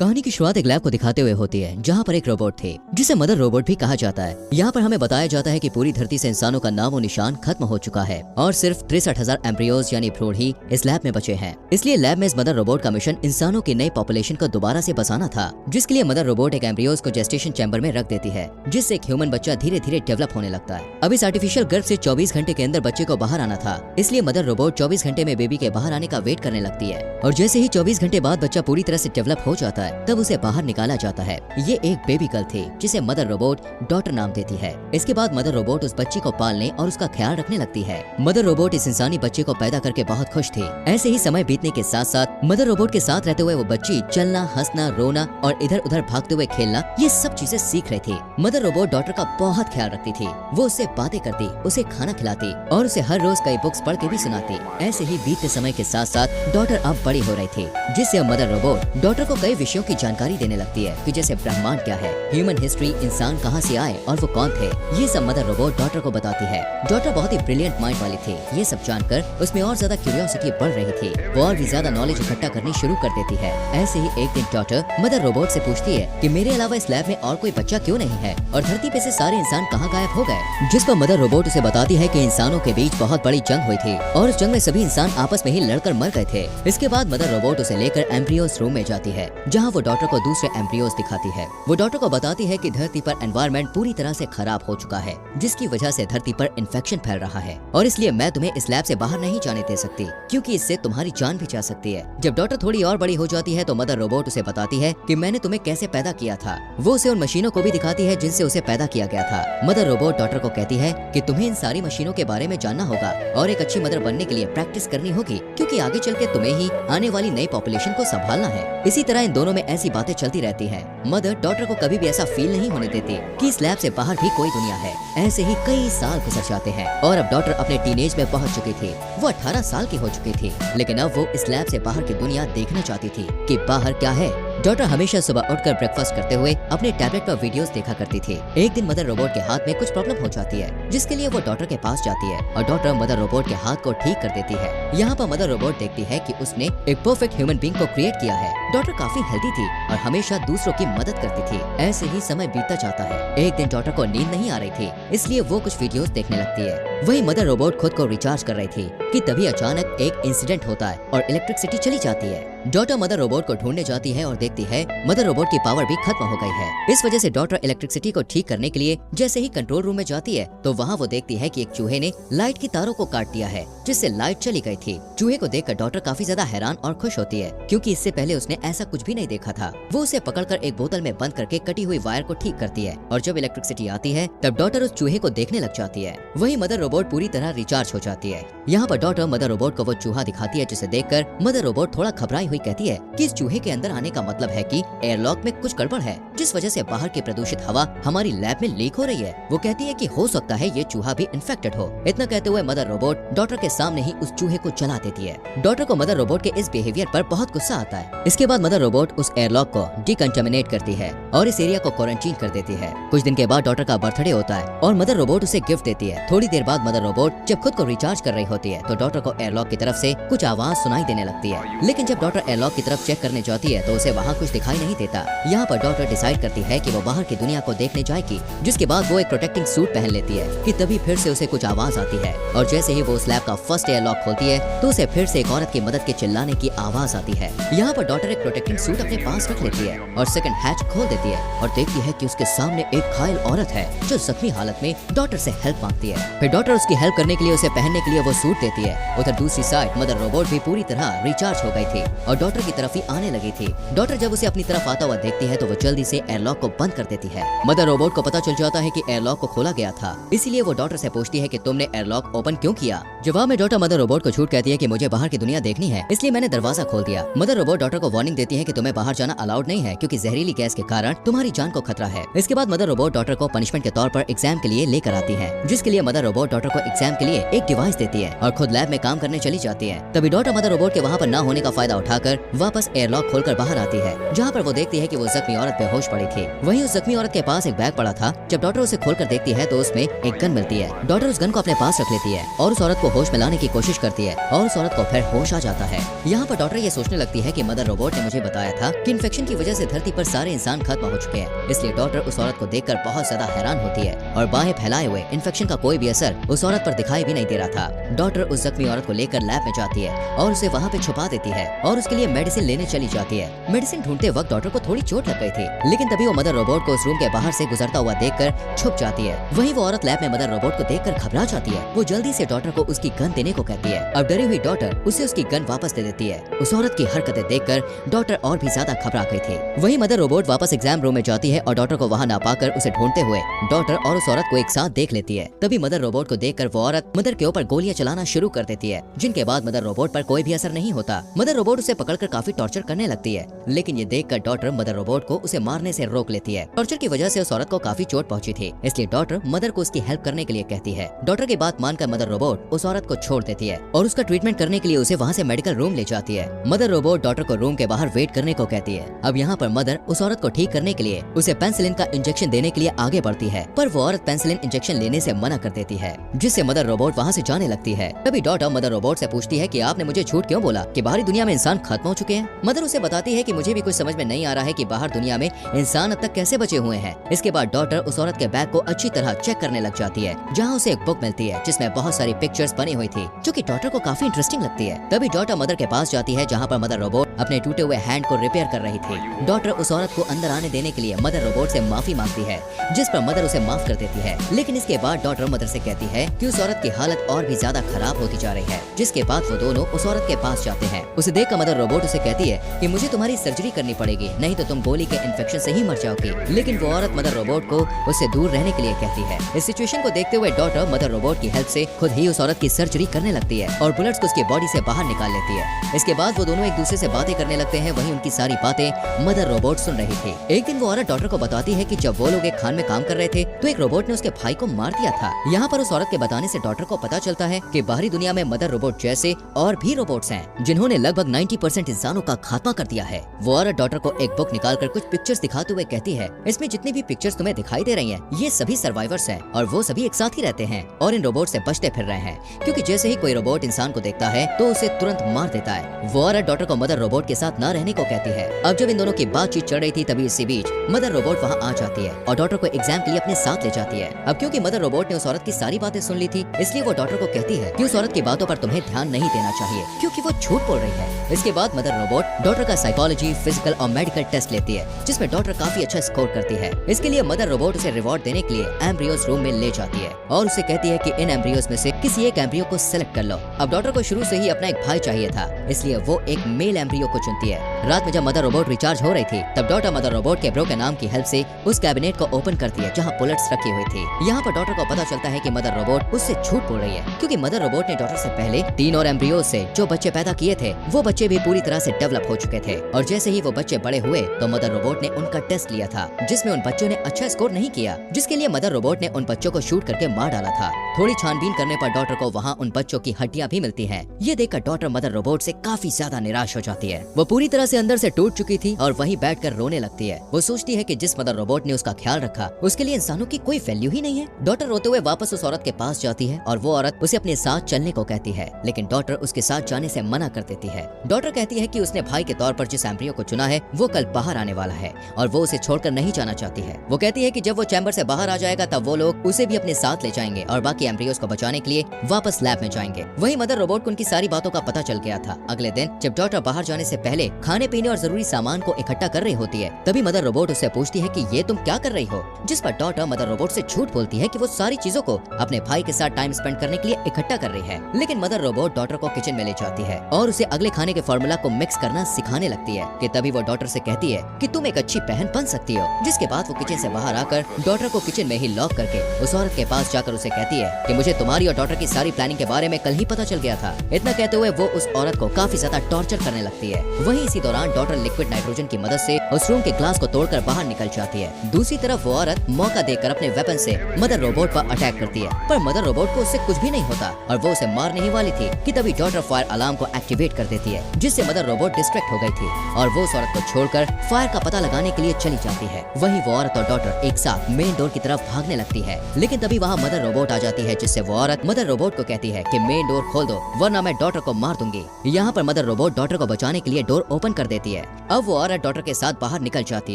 कहानी की शुरुआत एक लैब को दिखाते हुए होती है जहाँ पर एक रोबोट थे जिसे मदर रोबोट भी कहा जाता है। यहाँ पर हमें बताया जाता है कि पूरी धरती से इंसानों का नामो निशान खत्म हो चुका है और सिर्फ 63,000 एम्ब्रियोज यानी भ्रूण ही इस लैब में बचे हैं। इसलिए लैब में इस मदर रोबोट का मिशन इंसानों की नई पॉपुलेशन को दोबारा से बसाना था, जिसके लिए मदर रोबोट एक एम्ब्रियोज को जेस्टेशन चैम्बर में रख देती है, जिससे एक ह्यूमन बच्चा धीरे धीरे डेवलप होने लगता है। अब इस आर्टिफिशियल गर्भ से 24 घंटे के अंदर बच्चे को बाहर आना था, इसलिए मदर रोबोट 24 घंटे में बेबी के बाहर आने का वेट करने लगती है और जैसे ही 24 घंटे बाद बच्चा पूरी तरह से डेवलप हो जाता है तब उसे बाहर निकाला जाता है। ये एक बेबी गर्ल थी जिसे मदर रोबोट डॉटर नाम देती है। इसके बाद मदर रोबोट उस बच्ची को पालने और उसका ख्याल रखने लगती है। मदर रोबोट इस इंसानी बच्चे को पैदा करके बहुत खुश थी। ऐसे ही समय बीतने के साथ साथ मदर रोबोट के साथ रहते हुए वो बच्ची चलना, हंसना, रोना और इधर उधर भागते हुए खेलना ये सब चीजें सीख रही थी। मदर रोबोट डॉटर का बहुत ख्याल रखती थी। वो उससे बातें करती, उसे खाना खिलाती और उसे हर रोज कई बुक्स पढ़ के भी सुनाती। ऐसे ही बीतते समय के साथ साथ डॉटर अब बड़ी हो रही थी, जिससे अब मदर रोबोट डॉटर को कई विषयों की जानकारी देने लगती है कि जैसे ब्रह्मांड क्या है, ह्यूमन हिस्ट्री, इंसान कहाँ से आए और वो कौन थे, ये सब मदर रोबोट डॉटर को बताती है। डॉटर बहुत ही ब्रिलियंट माइंड वाली थी। ये सब जानकर उसमें और ज्यादा क्यूरियोसिटी बढ़ रही थी। वो और भी ज्यादा नॉलेज इकट्ठा करनी शुरू कर देती है। ऐसे ही एक दिन डॉटर मदर रोबोट से पूछती है कि मेरे अलावा इस लैब में और कोई बच्चा क्यों नहीं है और धरती पे से सारे इंसान कहाँ गायब हो गए। जिस पर मदर रोबोट उसे बताती है कि इंसानों के बीच बहुत बड़ी जंग हुई थी और उस जंग में सभी इंसान आपस में ही लड़कर मर गए थे। इसके बाद मदर रोबोट उसे लेकर एम्ब्रियोज रूम में जाती है, जहाँ वो डॉटर को दूसरे एम्ब्रियोज दिखाती है। वो डॉटर को बताती है कि धरती पर एनवायरनमेंट पूरी तरह से खराब हो चुका है, जिसकी वजह से धरती पर इन्फेक्शन फैल रहा है और इसलिए मैं तुम्हें इस लैब से बाहर नहीं जाने दे सकती, क्योंकि इससे तुम्हारी जान भी जा सकती है। जब डॉटर थोड़ी और बड़ी हो जाती है तो मदर रोबोट उसे बताती है कि मैंने तुम्हें कैसे पैदा किया था। वो उसे उन मशीनों को भी दिखाती है जिनसे उसे पैदा किया गया था। मदर रोबोट डॉटर को कहती है कि तुम्हें इन सारी मशीनों के बारे में जानना होगा और एक अच्छी मदर बनने के लिए प्रैक्टिस करनी होगी, क्योंकि आगे चल के तुम्हें ही आने वाली नई पॉपुलेशन को संभालना है। इसी तरह इन दोनों में ऐसी बातें चलती रहती है। मदर डॉटर को कभी भी ऐसा फील नहीं होने देती कि इस लैब से बाहर भी कोई दुनिया है। ऐसे ही कई साल गुजर जाते हैं और अब डॉटर अपने टीनेज में पहुंच चुकी थी। वो 18 साल की हो चुकी थी, लेकिन अब वो इस लैब से बाहर की दुनिया देखना चाहती थी कि बाहर क्या है। डॉटर हमेशा सुबह उठकर ब्रेकफास्ट करते हुए अपने टैबलेट पर वीडियोस देखा करती थी। एक दिन मदर रोबोट के हाथ में कुछ प्रॉब्लम हो जाती है, जिसके लिए वो डॉटर के पास जाती है और डॉटर मदर रोबोट के हाथ को ठीक कर देती है। यहाँ पर मदर रोबोट देखती है कि उसने एक परफेक्ट ह्यूमन बीइंग को क्रिएट किया है। डॉटर काफी हेल्दी थी और हमेशा दूसरों की मदद करती थी। ऐसे ही समय बीतता जाता है। एक दिन डॉटर को नींद नहीं आ रही थी, इसलिए वो कुछ वीडियोस देखने लगती है। वही मदर रोबोट खुद को रिचार्ज कर रही थी कि तभी अचानक एक इंसिडेंट होता है और इलेक्ट्रिसिटी चली जाती है। डॉटर मदर रोबोट को ढूंढने जाती है और देखती है मदर रोबोट की पावर भी खत्म हो गई है। इस वजह से डॉटर इलेक्ट्रिसिटी को ठीक करने के लिए जैसे ही कंट्रोल रूम में जाती है तो वहाँ वो देखती है कि एक चूहे ने लाइट की तारों को काट दिया है, जिससे लाइट चली गई थी। चूहे को देखकर डॉटर काफी ज्यादा हैरान और खुश होती है, क्योंकि इससे पहले उसने ऐसा कुछ भी नहीं देखा था। वो उसे पकड़कर एक बोतल में बंद करके कटी हुई वायर को ठीक करती है और जब इलेक्ट्रिसिटी आती है तब डॉटर उस चूहे को देखने लग जाती है। वही मदर रोबोट पूरी तरह रिचार्ज हो जाती है। यहाँ पर डॉटर मदर रोबोट को वो चूहा दिखाती है, जिसे देखकर मदर रोबोट थोड़ा घबराई हुई कहती है कि इस चूहे के अंदर आने का मतलब है कि एयरलॉक में कुछ गड़बड़ है, जिस वजह से बाहर की प्रदूषित हवा हमारी लैब में लीक हो रही है। वो कहती है कि हो सकता है ये चूहा भी इन्फेक्टेड हो। इतना कहते हुए मदर रोबोट डॉटर के सामने ही उस चूहे को जला देती है। डॉटर को मदर रोबोट के इस बिहेवियर पर बहुत गुस्सा आता है। इसके बाद मदर रोबोट उस एयरलॉक को डिकंटामिनेट करती है और इस एरिया को क्वारंटीन कर देती है। कुछ दिन के बाद डॉटर का बर्थडे होता है और मदर रोबोट उसे गिफ्ट देती है। थोड़ी देर बाद मदर रोबोट जब खुद को रिचार्ज कर रही होती है तो डॉटर को एयरलॉक की तरफ से कुछ आवाज सुनाई देने लगती है, लेकिन जब डॉटर एयरलॉक की तरफ चेक करने जाती है तो उसे वहाँ कुछ दिखाई नहीं देता। यहाँ पर डॉटर डिसाइड करती है कि वो बाहर की दुनिया को देखने जाएगी, जिसके बाद वो एक प्रोटेक्टिंग सूट पहन लेती है कि तभी फिर से उसे कुछ आवाज आती है और जैसे ही वो उस लैब का फर्स्ट एयरलॉक खोलती है तो उसे फिर से एक औरत की मदद के चिल्लाने की आवाज आती है। यहाँ पर डॉटर एक प्रोटेक्टिंग सूट अपने पास रख लेती है और सेकंड हैच खोल देती है और देखती है कि उसके सामने एक घायल औरत है जो जख्मी हालत में डॉटर से हेल्प मांगती है। फिर डॉटर उसकी हेल्प करने के लिए उसे पहनने के लिए वो सूट देती है। उधर दूसरी साइड मदर रोबोट भी पूरी तरह रिचार्ज हो गई थी और डॉटर की तरफ ही आने लगी थी। डॉटर जब उसे अपनी तरफ आता हुआ देखती है तो वो जल्दी से एयरलॉक को बंद कर देती है। मदर रोबोट को पता चल जाता है कि एयरलॉक को खोला गया था, इसीलिए वो डॉटर से पूछती है कि तुमने एयरलॉक ओपन क्यों किया। जवाब में डॉटर मदर रोबोट को झूठ कहती है कि मुझे बाहर की दुनिया देखनी है, इसलिए मैंने दरवाजा खोल दिया। मदर रोबोट डॉटर को वार्निंग देती है कि तुम्हें बाहर जाना अलाउड नहीं है, क्योंकि जहरीली गैस के कारण तुम्हारी जान को खतरा है। इसके बाद मदर रोबोट डॉटर को पनिशमेंट के तौर पर एग्जाम के लिए लेकर आती है, जिसके लिए मदर रोबोट डॉटर को एग्जाम के लिए एक डिवाइस देती है और खुद लैब में काम करने चली जाती है। तभी डॉटर मदर रोबोट के वहाँ पर न होने का फायदा उठाकर वापस एयरलॉक खोलकर बाहर आती है, जहाँ पर वो देखती है कि वो जख्मी औरत बेहोश पड़ी थी। वहीं उस जख्मी औरत के पास एक बैग पड़ा था। जब डॉटर उसे खोलकर देखती है तो उसमें एक गन मिलती है। डॉटर उस गन को अपने पास रख लेती है और उस औरत को होश में लाने की कोशिश करती है और उस औरत को फिर होश आ जाता है। यहाँ पर डॉटर ये सोचने लगती है कि मदर रोबोट रोबोट ने मुझे बताया था कि इन्फेक्शन की वजह से धरती पर सारे इंसान खत्म हो चुके हैं। इसलिए डॉक्टर उस औरत को देखकर बहुत ज्यादा हैरान होती है और बाहें फैलाए हुए इन्फेक्शन का कोई भी असर उस औरत पर दिखाई भी नहीं दे रहा था। डॉक्टर उस जख्मी औरत को लेकर लैब में जाती है और उसे वहाँ पे छुपा देती है और उसके लिए मेडिसिन लेने चली जाती है। मेडिसिन ढूंढते वक्त डॉक्टर को थोड़ी चोट लग गई थी, लेकिन तभी वो मदर रोबोट को उस रूम के बाहर से गुजरता हुआ देखकर छुप जाती है। वहीं वो औरत लैब में मदर रोबोट को देखकर घबरा जाती है। वो जल्दी से डॉक्टर को उसकी गन देने को कहती है। अब डरी हुई डॉक्टर उसे उसकी गन वापस दे देती है। उस औरत की हरकतें देखकर डॉक्टर और भी ज्यादा घबरा गई थी। वहीं मदर रोबोट वापस एग्जाम रूम में जाती है और डॉक्टर को वहां ना पाकर उसे ढूंढते हुए डॉक्टर और उस औरत को एक साथ देख लेती है। तभी मदर रोबोट को देखकर वो औरत मदर के ऊपर गोलियां चलाना शुरू कर देती है, जिनके बाद मदर रोबोट पर कोई भी असर नहीं होता। मदर रोबोट उसे पकड़कर काफी टॉर्चर करने लगती है, लेकिन ये देखकर डॉक्टर मदर रोबोट को उसे मारने से रोक लेती है। टॉर्चर की वजह से उस औरत को काफी चोट पहुंची थी, इसलिए डॉक्टर मदर को उसकी हेल्प करने के लिए कहती है। डॉक्टर की बात मानकर मदर रोबोट उस औरत को छोड़ देती है और उसका ट्रीटमेंट करने के लिए उसे वहाँ से मेडिकल रूम ले जाती है। मदर रोबोट डॉक्टर को रूम के बाहर वेट करने को कहती है। अब यहाँ पर मदर उस औरत को ठीक करने के लिए उसे पेनिसिलिन का इंजेक्शन देने के लिए आगे बढ़ती है, पर वो औरत पेनिसिलिन इंजेक्शन लेने से मना कर देती है, जिससे मदर रोबोट वहाँ से जाने लगती है। तभी डॉक्टर मदर रोबोट से पूछती है कि आपने मुझे झूठ क्यों बोला कि बाहरी दुनिया में इंसान खत्म हो चुके हैं। मदर उसे बताती है कि मुझे भी कुछ समझ में नहीं आ रहा है कि बाहर दुनिया में इंसान अब तक कैसे बचे हुए हैं। इसके बाद डॉक्टर उस औरत के बैग को अच्छी तरह चेक करने लग जाती है, जहाँ उसे एक बुक मिलती है जिसमें बहुत सारी पिक्चर्स बनी हुई थी, जो कि डॉक्टर को काफी इंटरेस्टिंग लगती है। तभी डॉक्टर मदर के पास जाती है, जहाँ पर मदर रोबोट अपने टूटे हुए हैंड को रिपेयर कर रही थी। डॉक्टर उस औरत को अंदर आने देने के लिए मदर रोबोट से माफी मांगती है, जिस पर मदर उसे माफ कर देती है। लेकिन इसके बाद डॉक्टर मदर से कहती है कि उस औरत की हालत और भी ज्यादा खराब होती जा रही है, जिसके बाद वो दोनों उस औरत के पास जाते हैं। उसे देखकर मदर रोबोट उसे कहती है कि मुझे तुम्हारी सर्जरी करनी पड़ेगी, नहीं तो तुम गोली के इन्फेक्शन से ही मर जाओगी। लेकिन वो औरत मदर रोबोट को उससे दूर रहने के लिए कहती है। इस सिचुएशन को देखते हुए डॉक्टर मदर रोबोट की हेल्प से खुद ही उस औरत की सर्जरी करने लगती है और बुलेट्स को उसकी बॉडी से बाहर निकाल लेती है। इसके बाद वो दोनों एक दूसरे से बातें करने लगते हैं। वहीं उनकी सारी बातें मदर रोबोट सुन रही थी। एक दिन वो औरत डॉक्टर को बताती है कि जब वो लोग एक खान में काम कर रहे थे तो एक रोबोट ने उसके भाई को मार दिया था। यहाँ पर उस औरत के बताने से डॉक्टर को पता चलता है कि बाहरी दुनिया में मदर रोबोट जैसे और भी रोबोट्स हैं, जिन्होंने लगभग 90% इंसानों का खात्मा कर दिया है। वो औरत डॉक्टर को एक बुक निकालकर कुछ पिक्चर्स दिखाते हुए कहती है, इसमें जितनी भी पिक्चर्स तुम्हें दिखाई दे रही हैं, ये सभी सर्वाइवर्स हैं और वो सभी एक साथ ही रहते हैं और इन रोबोट से बचते फिर रहे हैं, क्योंकि जैसे ही कोई रोबोट इंसान को देखता है तो उसे तुरंत मार देता है। वो औरत डॉक्टर को मदर रोबोट के साथ न रहने को कहती है। अब जब इन दोनों की बातचीत चल रही थी, तभी इसी बीच मदर रोबोट वहाँ आ जाती है और डॉक्टर को एग्जाम के लिए अपने साथ ले जाती है। अब क्योंकि मदर रोबोट ने उस औरत की सारी बातें सुन ली थी, इसलिए वो डॉक्टर को कहती है कि उस औरत की बातों पर तुम्हें ध्यान नहीं देना चाहिए, क्योंकि वो झूठ बोल रही है। इसके बाद मदर रोबोट डॉक्टर का साइकोलॉजी, फिजिकल और मेडिकल टेस्ट लेती है, जिसमें डॉक्टर काफी अच्छा स्कोर करती है। इसके लिए मदर रोबोट उसे रिवॉर्ड देने के लिए एम्ब्रियोज रूम में ले जाती है और उसे कहती है कि इन एम्ब्रियोज में से किसी एक एम्ब्रियो को सिलेक्ट कर लो। अब डॉक्टर को शुरू से ही अपना एक भाई चाहिए था, इसलिए वो एक मेल एम्ब्रियो को चुनती है। रात में जब मदर रोबोट रिचार्ज हो रही थी, तब डॉक्टर मदर रोबोट के ब्रो के नाम की हेल्प से उस कैबिनेट को ओपन करती है, जहाँ बुलेट्स रखी हुई थी। यहाँ पर डॉक्टर को पता चलता है कि मदर रोबोट उससे झूठ बोल रही है, क्योंकि मदर रोबोट ने डॉक्टर से पहले 3 और एम्ब्रियोज से जो बच्चे पैदा किए थे, वो बच्चे भी पूरी तरह से डेवलप हो चुके थे। और जैसे ही वो बच्चे बड़े हुए तो मदर रोबोट ने उनका टेस्ट लिया था, जिसमें उन बच्चों ने अच्छा स्कोर नहीं किया, जिसके लिए मदर रोबोट ने उन बच्चों को शूट करके मार डाला था। थोड़ी छानबीन करने पर डॉक्टर को वहाँ उन बच्चों की हड्डियां भी मिलती हैं। ये देखकर डॉक्टर मदर रोबोट से काफी ज्यादा निराश हो जाती है। वो पूरी तरह से अंदर से टूट चुकी थी और वहीं बैठकर रोने लगती है। वो सोचती है कि जिस मदर रोबोट ने उसका ख्याल रखा, उसके लिए इंसानों की कोई वैल्यू ही नहीं है। डॉक्टर रोते हुए वापस उस औरत के पास जाती है और वो औरत उसे अपने साथ चलने को कहती है, लेकिन डॉक्टर उसके साथ जाने से मना कर देती है। डॉक्टर कहती है कि उसने भाई के तौर पर जिस एम्ब्रियो को चुना है वो कल बाहर आने वाला है और वो उसे छोड़कर नहीं जाना चाहती है। वो कहती है कि जब वो चैम्बर से बाहर आ जाएगा तब वो लोग उसे भी अपने साथ ले जाएंगे और बाकी एम्ब्रियोज को बचाने के लिए वापस लैब में जाएंगे। वहीं मदर रोबोट को उनकी सारी बातों का पता चल गया था। अगले दिन जब डॉक्टर बाहर जाने से पहले खाने पीने और जरूरी सामान को इकट्ठा कर रही होती है, तभी मदर रोबोट उससे पूछती है कि ये तुम क्या कर रही हो, जिस पर डॉक्टर मदर रोबोट से झूठ बोलती है कि वो सारी चीजों को अपने भाई के साथ टाइम स्पेंड करने के लिए इकट्ठा कर रही है। लेकिन मदर रोबोट डॉक्टर को किचन में ले जाती है और उसे अगले खाने के फॉर्मूला को मिक्स करना सिखाने लगती है कि तभी वो डॉक्टर से कहती है कि तुम एक अच्छी बहन बन सकती हो। जिसके बाद वो किचन से बाहर आकर डॉक्टर को किचन में ही लॉक करके उस औरत के पास जाकर उसे कहती है कि मुझे तुम्हारी और डॉक्टर की सारी प्लानिंग के बारे में कल ही पता चल गया था। इतना कहते हुए वो उस औरत को काफी ज्यादा टॉर्चर करने लगती है। वहीं इसी दौरान डॉक्टर लिक्विड नाइट्रोजन की मदद से उस रूम के ग्लास को तोड़कर बाहर निकल जाती है। दूसरी तरफ वो औरत मौका देकर अपने वेपन से मदर रोबोट पर अटैक करती है, पर मदर रोबोट को उससे कुछ भी नहीं होता और वो उसे मारने ही वाली थी कि तभी डॉटर फायर अलार्म को एक्टिवेट कर देती है, जिससे मदर रोबोट डिस्ट्रैक्ट हो गई थी और वो उस औरत को छोड़कर फायर का पता लगाने के लिए चली जाती है। वहीं वो औरत और डॉटर एक साथ मेन डोर की तरफ भागने लगती है, लेकिन तभी वहाँ मदर रोबोट आ जाती है, जिससे वो औरत मदर रोबोट को कहती है कि मेन डोर खोल दो वरना मैं डॉटर को मार दूंगी। यहाँ पर मदर रोबोट डॉटर को बचाने के लिए डोर ओपन कर देती है। अब वो औरत डॉटर के साथ बाहर निकल जाती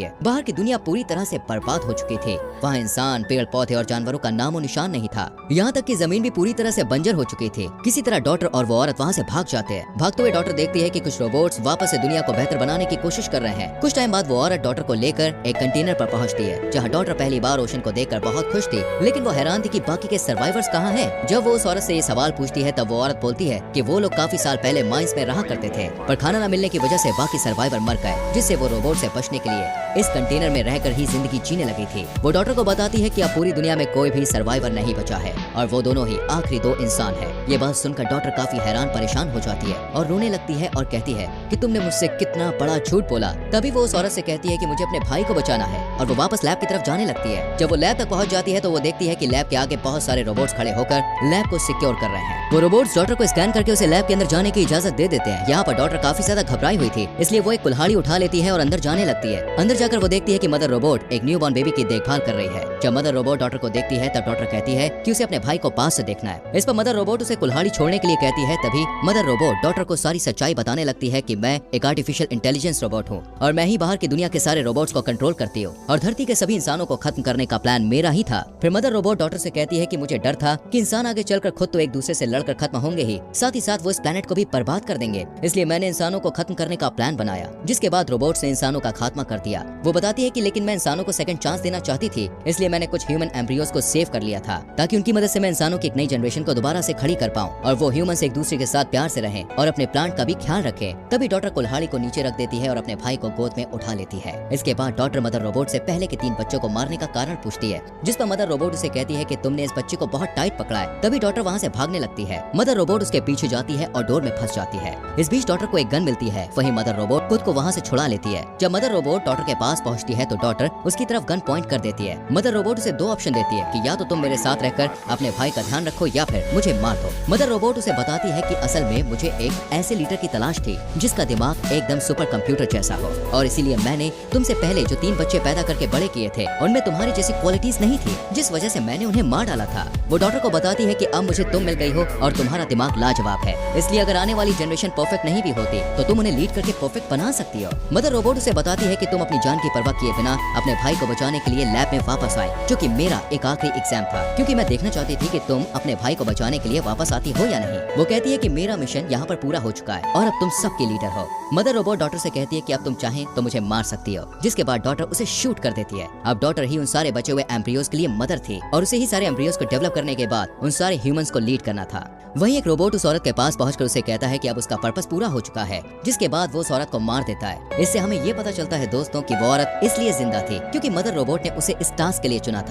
है। बाहर की दुनिया पूरी तरह से बर्बाद हो चुकी थी। वहाँ इंसान, पेड़ पौधे और जानवरों का नामो निशान नहीं था। यहाँ तक कि जमीन भी पूरी तरह से बंजर हो चुकी थी। किसी तरह डॉटर और वो औरत वहाँ से भाग जाते हैं। भागते हुए डॉटर देखती है कि कुछ रोबोट्स वापस से दुनिया को बेहतर बनाने की कोशिश कर रहे हैं। कुछ टाइम बाद वो औरत डॉटर को लेकर एक कंटेनर पर पहुँचती है, जहाँ डॉटर पहली बार ओशन को देखकर बहुत खुश थी, लेकिन वो हैरान थी कि बाकी के सर्वाइवर्स कहाँ हैं। जब वो उस औरत से ये सवाल पूछती है तब वो औरत बोलती है कि वो लोग काफी साल पहले माइंस में रहा करते थे, पर खाना न मिलने की वजह से बाकी सर्वाइवर मर गए, जिससे वो रोबोट से बचने के लिए इस कंटेनर में रहकर ही जिंदगी जीने लगी थी। वो डॉटर को बताती है कि अब पूरी दुनिया में कोई भी सर्वाइवर नहीं बचा है और वो दोनों ही आखिरी दो इंसान है। ये बात सुनकर डॉटर काफी हैरान परेशान हो जाती है और रोने लगती है और कहती है कि तुमने मुझसे कितना बड़ा झूठ बोला। तभी वो उस औरत से कहती है कि मुझे अपने भाई को बचाना है और वो वापस लैब की तरफ जाने लगती है। जब वो लैब तक पहुंच जाती है तो वो देखती है कि लैब के आगे बहुत सारे रोबोट्स खड़े होकर लैब को सिक्योर कर रहे हैं। वो रोबोट्स डॉटर को स्कैन करके उसे लैब के अंदर जाने की इजाजत दे देते हैं। यहाँ पर डॉटर काफी ज्यादा घबराई हुई थी, इसलिए वो एक कुल्हाड़ी उठा लेती है और अंदर जाने लगती है। अंदर जाकर वो देखती है कि मदर रोबोट एक न्यूबॉर्न बेबी की देखभाल कर रही है। जब मदर रोबोट डॉटर को देखती है तब डॉटर कहती है कि उसे अपने भाई को पास से देखना है। इस पर मदर रोबोट उसे कुल्हाड़ी छोड़ने के लिए कहती है। तभी मदर रोबोट डॉटर को सारी सच्चाई बताने लगती है कि मैं एक आर्टिफिशियल इंटेलिजेंस रोबोट हूँ और मैं ही बाहर की दुनिया के सारे रोबोट्स को कंट्रोल करती हूँ और धरती के सभी इंसानों को खत्म करने का प्लान मेरा ही था। फिर मदर रोबोट डॉटर से कहती है कि मुझे डर था कि इंसान आगे चलकर खुद तो एक दूसरे से लड़कर खत्म होंगे ही, साथ ही साथ वो इस प्लेनेट को भी बर्बाद कर देंगे, इसलिए मैंने इंसानों को खत्म करने का प्लान बनाया, जिसके बाद रोबोट्स ने इंसानों का खात्मा कर दिया। वो बताती है कि लेकिन मैं इंसानों को सेकंड चांस देना चाहती थी, इसलिए मैंने कुछ ह्यूमन एम्ब्रियोस को सेव कर लिया था ताकि उनकी मदद से मैं इंसानों की एक नई जनरेशन को दोबारा से खड़ी कर पाऊं और वो ह्यूमन से एक दूसरे के साथ प्यार से रहें और अपने प्लांट का भी ख्याल रखें। तभी डॉटर कुल्हाड़ी को नीचे रख देती है और अपने भाई को गोद में उठा लेती है। इसके बाद डॉटर मदर रोबोट से पहले के 3 बच्चों को मारने का कारण पूछती है, जिस पर मदर रोबोट उसे कहती है कि तुमने इस बच्चे को बहुत टाइट पकड़ा है। तभी डॉटर वहाँ से भागने लगती है। मदर रोबोट उसके पीछे जाती है और डोर में फंस जाती है। इस बीच डॉटर को एक गन मिलती है, वहीं मदर रोबोट खुद को वहाँ से छुड़ा लेती है। जब मदर रोबोट डॉटर के पास पहुँचती है तो डॉटर उसकी तरफ गन पॉइंट कर देती है। मदर रोबोट उसे 2 ऑप्शन देती है कि या तो तुम मेरे साथ रहकर अपने भाई का ध्यान रखो या फिर मुझे मार दो। मदर रोबोट उसे बताती है कि असल में मुझे एक ऐसे लीडर की तलाश थी जिसका दिमाग एकदम सुपर कंप्यूटर जैसा हो और इसीलिए मैंने तुमसे पहले जो 3 बच्चे पैदा करके बड़े किए थे उनमें तुम्हारी जैसी क्वालिटीज नहीं थी, जिस वजह से मैंने उन्हें मार डाला था। वो डॉटर को बताती है कि अब मुझे तुम मिल गई हो और तुम्हारा दिमाग लाजवाब है, इसलिए अगर आने वाली जनरेशन परफेक्ट नहीं भी होती तो तुम उन्हें लीड करके परफेक्ट बना सकती हो। मदर रोबोट उसे बताती है कि तुम अपनी जान की परवाह किए बिना अपने भाई को बचाने के लिए लैब में वापस आए, जो कि मेरा एक आखिरी एग्जाम था, क्योंकि मैं देखना चाहती थी कि तुम अपने भाई को बचाने के लिए वापस आती हो या नहीं। वो कहती है कि मेरा मिशन यहाँ पर पूरा हो चुका है और अब तुम सबके लीडर हो। मदर रोबोट डॉटर से कहती है कि अब तुम चाहें तो मुझे मार सकती हो, जिसके बाद डॉटर उसे शूट कर देती है। अब डॉटर ही उन सारे बचे हुए एम्ब्रियोस के लिए मदर थी और उसे ही सारे एम्ब्रियोस को डेवलप करने के बाद उन सारे ह्यूमंस को लीड करना था। वहीं एक रोबोट उस औरत के पास पहुंचकर उसे कहता है कि अब उसका पर्पस पूरा हो चुका है, जिसके बाद वो उस औरत को मार देता है। इससे हमें ये पता चलता है दोस्तों कि वो औरत इसलिए जिंदा थी क्योंकि मदर रोबोट ने उसे इस टास्क के लिए चुना था।